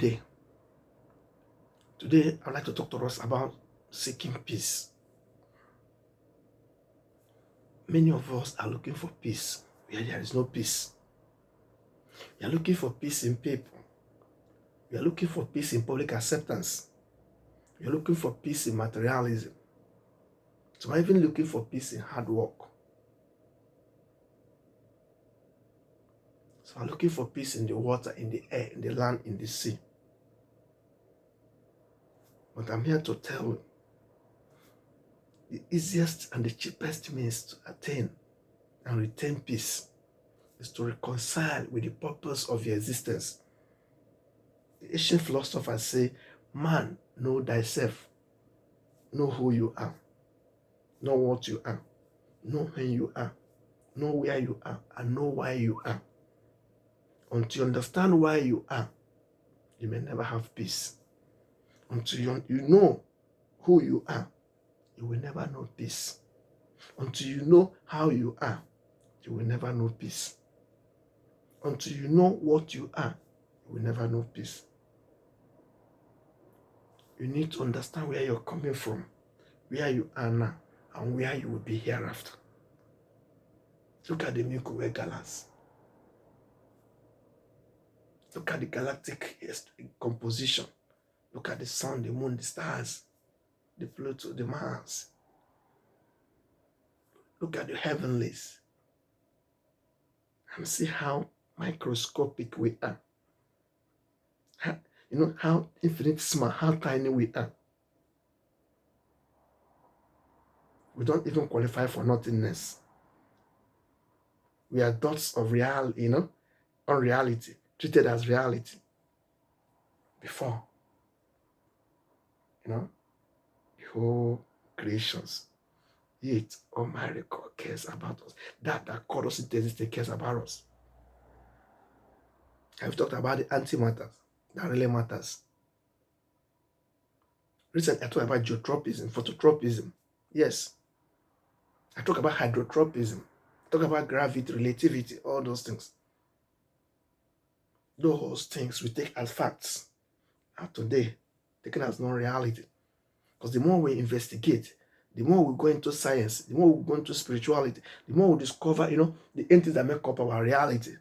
day. Today, I'd like to talk to us about seeking peace. Many of us are looking for peace where there is no peace. We are looking for peace in people. We are looking for peace in public acceptance. We are looking for peace in materialism. So we're even looking for peace in hard work. So we're looking for peace in the water, in the air, in the land, in the sea. But I'm here to tell you, the easiest and the cheapest means to attain and retain peace is to reconcile with the purpose of your existence. The ancient philosophers say, man, know thyself, know who you are, know what you are, know when you are, know where you are, and know why you are. Until you understand why you are, you may never have peace. Until you know who you are, you will never know peace. Until you know how you are, you will never know peace. Until you know what you are, you will never know peace. You need to understand where you're coming from, where you are now, and where you will be hereafter. Look at the Milky Way galaxy. Look at the galactic composition. Look at the sun, the moon, the stars, the Pluto, the Mars. Look at the heavenlies and see how microscopic we are. How infinite small, how tiny we are. We don't even qualify for nothingness. We are dots of unreality, treated as reality. Before, the whole creations. Yet, Almighty God cares about us. That called us into existence cares about us. I've talked about the antimatter that really matters. Recently, I talked about geotropism, phototropism. Yes. I talk about hydrotropism. I talk about gravity, relativity, all those things. Those things we take as facts are today taken as non-reality. Because the more we investigate, the more we go into science, the more we go into spirituality, the more we discover, the entities that make up our reality.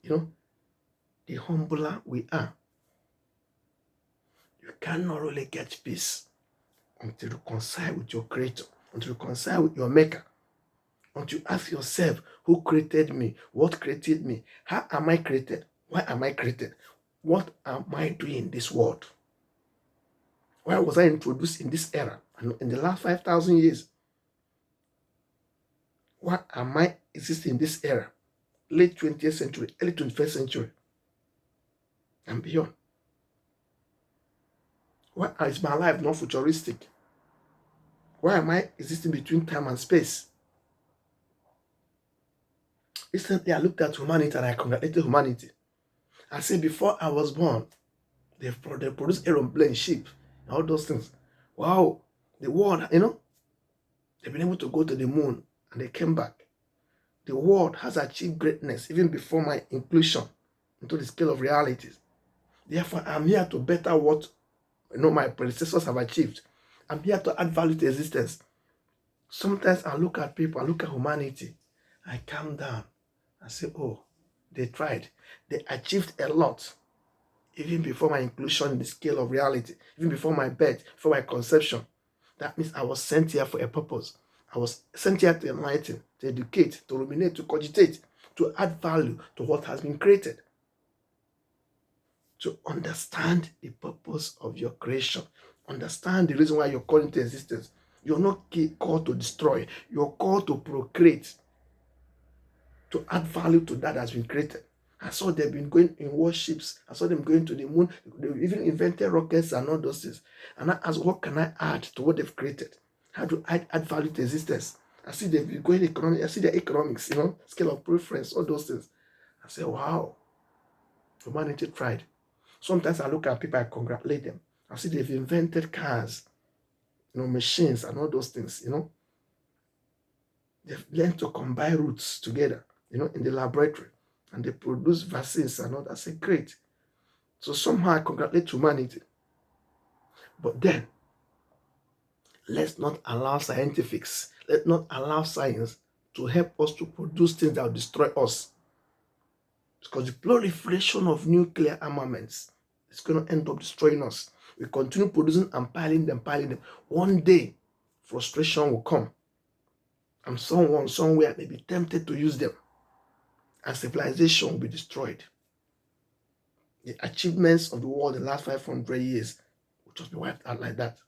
The humbler we are. You cannot really get peace until you reconcile with your Creator, until you reconcile with your Maker, until you ask yourself, who created me? What created me? How am I created? Why am I created? What am I doing in this world? Why was I introduced in this era? And in the last 5,000 years, why am I existing in this era? Late 20th century, early 21st century, and beyond. Why is my life not futuristic? Why am I existing between time and space? Recently, I looked at humanity and I congratulated humanity. I said, before I was born, they produced aeroplane, ship, and all those things. Wow, the world, they've been able to go to the moon and they came back. The world has achieved greatness even before my inclusion into the scale of realities. Therefore, I'm here to better what my predecessors have achieved. I'm here to add value to existence. Sometimes I look at people, I look at humanity, I calm down and say, oh, they tried. They achieved a lot even before my inclusion in the scale of reality, even before my birth, before my conception. That means I was sent here for a purpose. I was sent here to enlighten, to educate, to ruminate, to cogitate, to add value to what has been created. To understand the purpose of your creation. Understand the reason why you're called into existence. You're not called to destroy. You're called to procreate. To add value to that has been created. I saw they've been going in warships. I saw them going to the moon. They even invented rockets and all those things. And I asked, what can I add to what they've created? How do I add value to existence? I see they've been going economic. I see the economics, scale of preference, all those things. I say, wow, humanity tried. Sometimes I look at people, I congratulate them. I see they've invented cars, machines and all those things, They've learned to combine roots together, in the laboratory. And they produce vaccines and all that. I say, great. So somehow I congratulate humanity. But then, let's not allow scientifics, let's not allow science to help us to produce things that will destroy us. Because the proliferation of nuclear armaments is going to end up destroying us. We continue producing and piling them, piling them. One day, frustration will come. And someone, somewhere, may be tempted to use them. And civilization will be destroyed. The achievements of the world in the last 500 years will just be wiped out like that.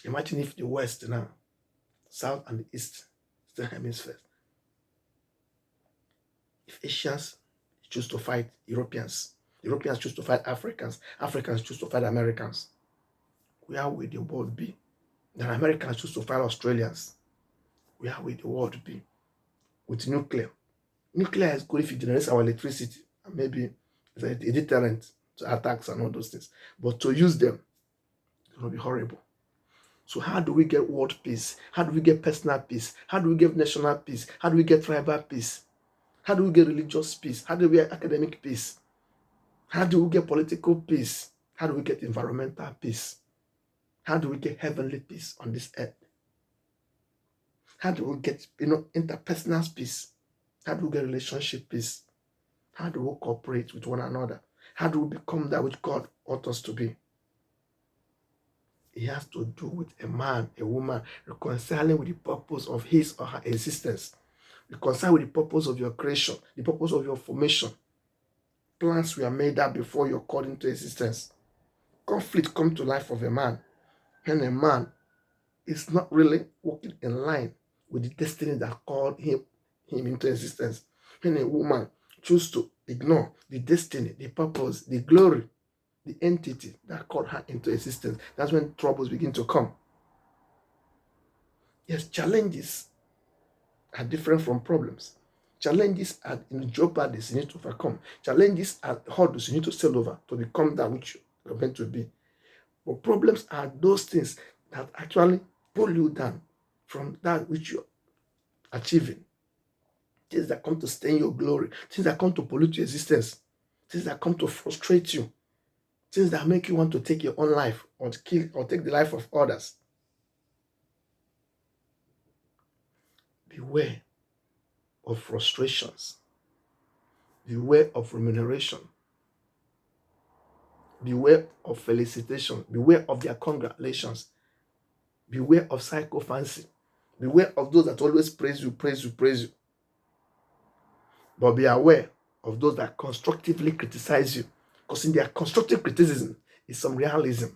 Imagine if the West now, South and the East, still hemispheres. If Asians choose to fight Europeans, Europeans choose to fight Africans, Africans choose to fight Americans, where will the world be? Then Americans choose to fight Australians, where will the world be? With nuclear. Nuclear is good if it generates our electricity, and maybe it's a deterrent to attacks and all those things. But to use them, it's going to be horrible. So how do we get world peace? How do we get personal peace? How do we get national peace? How do we get tribal peace? How do we get religious peace? How do we get academic peace? How do we get political peace? How do we get environmental peace? How do we get heavenly peace on this earth? How do we get, interpersonal peace? How do we get relationship peace? How do we cooperate with one another? How do we become that which God ought us to be? It has to do with a man, a woman, reconciling with the purpose of his or her existence. Reconcile with the purpose of your creation, the purpose of your formation. Plans were made up before you're called into existence. Conflict comes to life of a man when a man is not really walking in line with the destiny that called him into existence. When a woman chooses to ignore the destiny, the purpose, the glory, the entity that called her into existence, that's when troubles begin to come. Yes, challenges are different from problems. Challenges are jeopardies you need to overcome. Challenges are hurdles you need to sail over to become that which you're meant to be. But problems are those things that actually pull you down from that which you're achieving. Things that come to stain your glory. Things that come to pollute your existence. Things that come to frustrate you. Things that make you want to take your own life or to kill or take the life of others. Beware of frustrations. Beware of remuneration. Beware of felicitation. Beware of their congratulations. Beware of sycophancy. Beware of those that always praise you, praise you, praise you. But be aware of those that constructively criticize you. Because in their constructive criticism is some realism.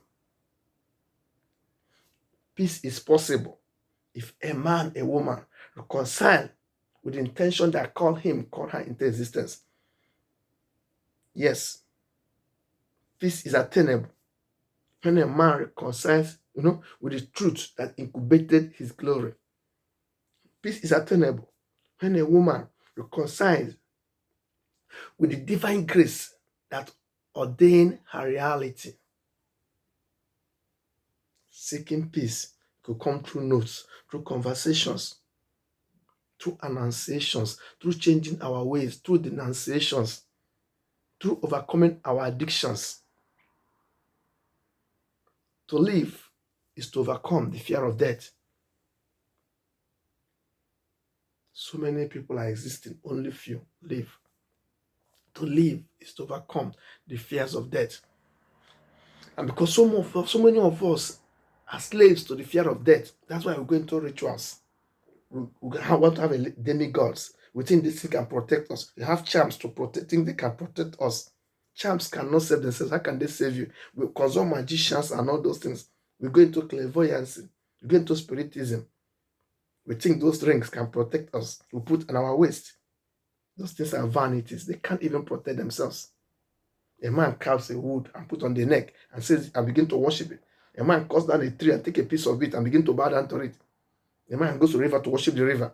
Peace is possible if a man, a woman reconcile with the intention that called her into existence. Yes, peace is attainable when a man reconciles, with the truth that incubated his glory. Peace is attainable when a woman reconciles with the divine grace that ordained her reality. Seeking peace could come through notes, through conversations, through annunciations, through changing our ways, through denunciations, through overcoming our addictions. To live is to overcome the fear of death. So many people are existing, only few live. To live is to overcome the fears of death. And because so many of us are slaves to the fear of death, that's why we're going to rituals. We want to have demigods. We think this thing can protect us. We have charms to think they can protect us. Charms cannot save themselves. How can they save you? We consult magicians and all those things. We go into clairvoyancy. We go into spiritism. We think those rings can protect us. We put on our waist. Those things are vanities. They can't even protect themselves. A man carves a wood and put on the neck and says and begin to worship it. A man cuts down a tree and take a piece of it and begin to bow down to it. A man goes to the river to worship the river.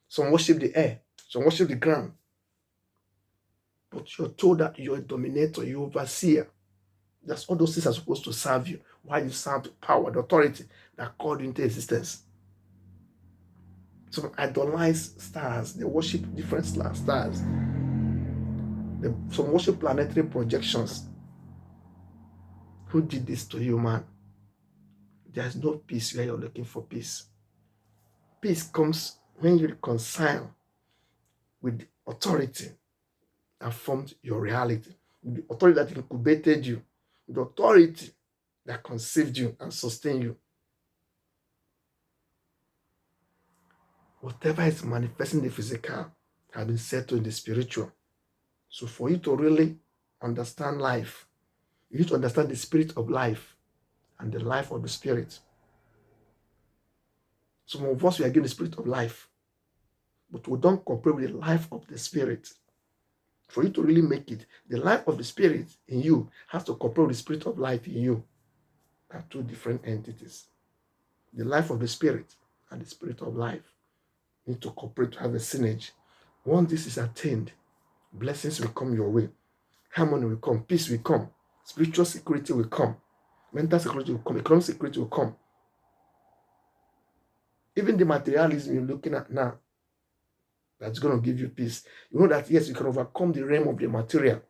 Some worship the air. Some worship the ground. But you're told that you're a dominator, you're overseer. That's all those things are supposed to serve you. Why you serve the power, the authority that called you into existence. Some idolize stars. They worship different stars. Some worship planetary projections. Who did this to you, man? There's no peace where you're looking for peace. Peace comes when you reconcile with the authority that formed your reality, the authority that incubated you, the authority that conceived you and sustained you. Whatever is manifesting in the physical has been settled in the spiritual. So for you to really understand life, you need to understand the spirit of life and the life of the spirit. Some of us, we are given the spirit of life, but we don't cooperate with the life of the spirit. For you to really make it, the life of the spirit in you has to cooperate with the spirit of life in you. They are two different entities. The life of the spirit and the spirit of life need to cooperate to have a synergy. Once this is attained, blessings will come your way. Harmony will come, peace will come, spiritual security will come, mental security will come, economic security will come. Even the materialism you're looking at now, that's going to give you peace. You know that, yes, you can overcome the realm of the material.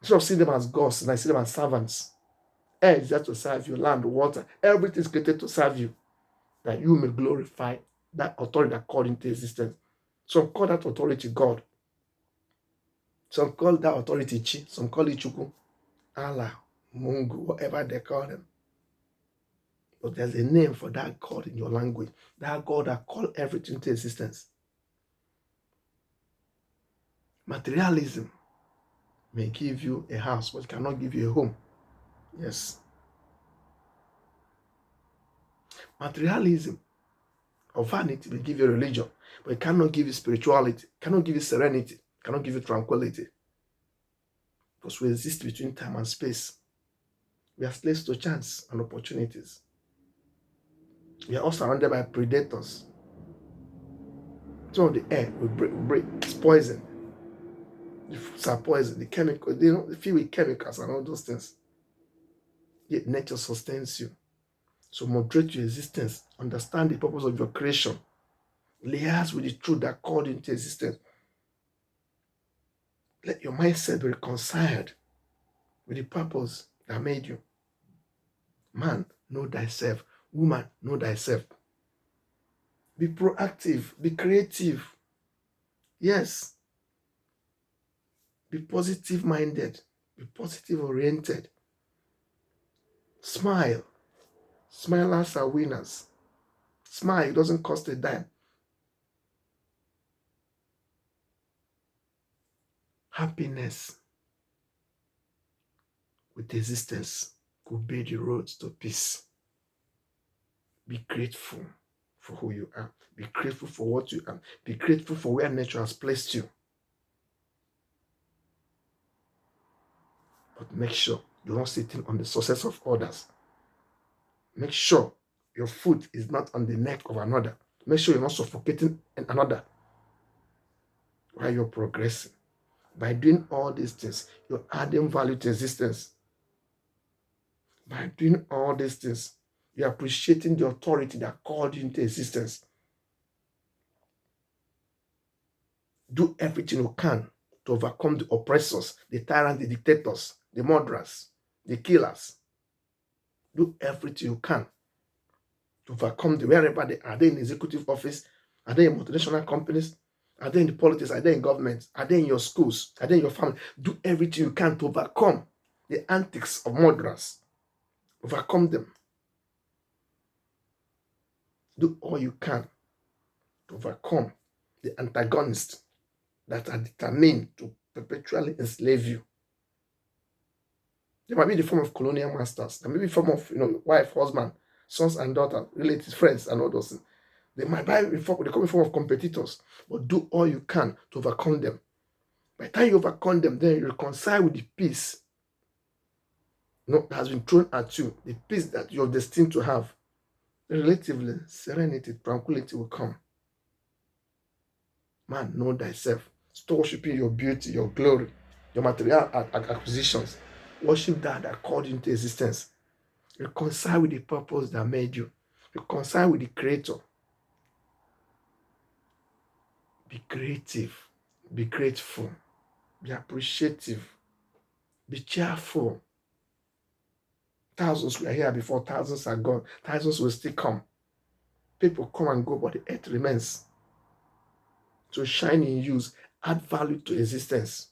Instead of seeing them as gods, and I see them as servants. Air is there to serve you, land, water, everything is created to serve you, that you may glorify that authority that called into existence. Some call that authority God. Some call that authority Chi. Some call it Chuku, Allah, Mungu, whatever they call them. But there's a name for that God in your language. That God that called everything into existence. Materialism may give you a house, but it cannot give you a home. Yes. Materialism or vanity may give you religion, but it cannot give you spirituality, cannot give you serenity, cannot give you tranquility. Because we exist between time and space. We are slaves to chance and opportunities. We are all surrounded by predators. Some of the air we break. It's poison. The fruits are poison. The chemicals, they fill with chemicals and all those things. Yet nature sustains you. So moderate your existence. Understand the purpose of your creation. Liaise with the truth that called into existence. Let your mindset be reconciled with the purpose that made you. Man, know thyself. Woman, know thyself. Be proactive. Be creative. Yes. Be positive-minded. Be positive-oriented. Smile. Smilers are winners. Smile. It doesn't cost a dime. Happiness with existence could be the road to peace. Be grateful for who you are. Be grateful for what you are. Be grateful for where nature has placed you. But make sure you're not sitting on the success of others. Make sure your foot is not on the neck of another. Make sure you're not suffocating another while you're progressing. By doing all these things, you're adding value to existence. By doing all these things, you're appreciating the authority that called you into existence. Do everything you can to overcome the oppressors, the tyrants, the dictators, the murderers, the killers. Do everything you can to overcome them wherever they are. Are they in executive office? Are they in multinational companies? Are they in the politics? Are they in government? Are they in your schools? Are they in your family? Do everything you can to overcome the antics of murderers. Overcome them. Do all you can to overcome the antagonists that are determined to perpetually enslave you. There might be the form of colonial masters. There may be the form of wife, husband, sons and daughters, relatives, friends, and all those things. They might come in form of competitors, but do all you can to overcome them. By the time you overcome them, then you reconcile with the peace that has been thrown at you, the peace that you're destined to have. Relatively, serenity, tranquility will come. Man, know thyself. Stop worshiping your beauty, your glory, your material acquisitions. Worship that called you into existence. Reconcile with the purpose that made you. Reconcile with the Creator. Be creative. Be grateful. Be appreciative. Be cheerful. Thousands were here before, thousands are gone, thousands will still come. People come and go, but the earth remains. So shine in use, add value to existence.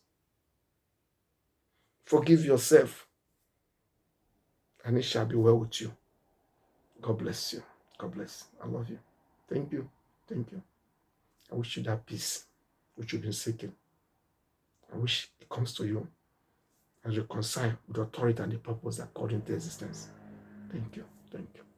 Forgive yourself, and it shall be well with you. God bless you. God bless. I love you. Thank you. Thank you. I wish you that peace which you've been seeking. I wish it comes to you as you reconcile with the authority and the purpose that called into existence. Thank you. Thank you.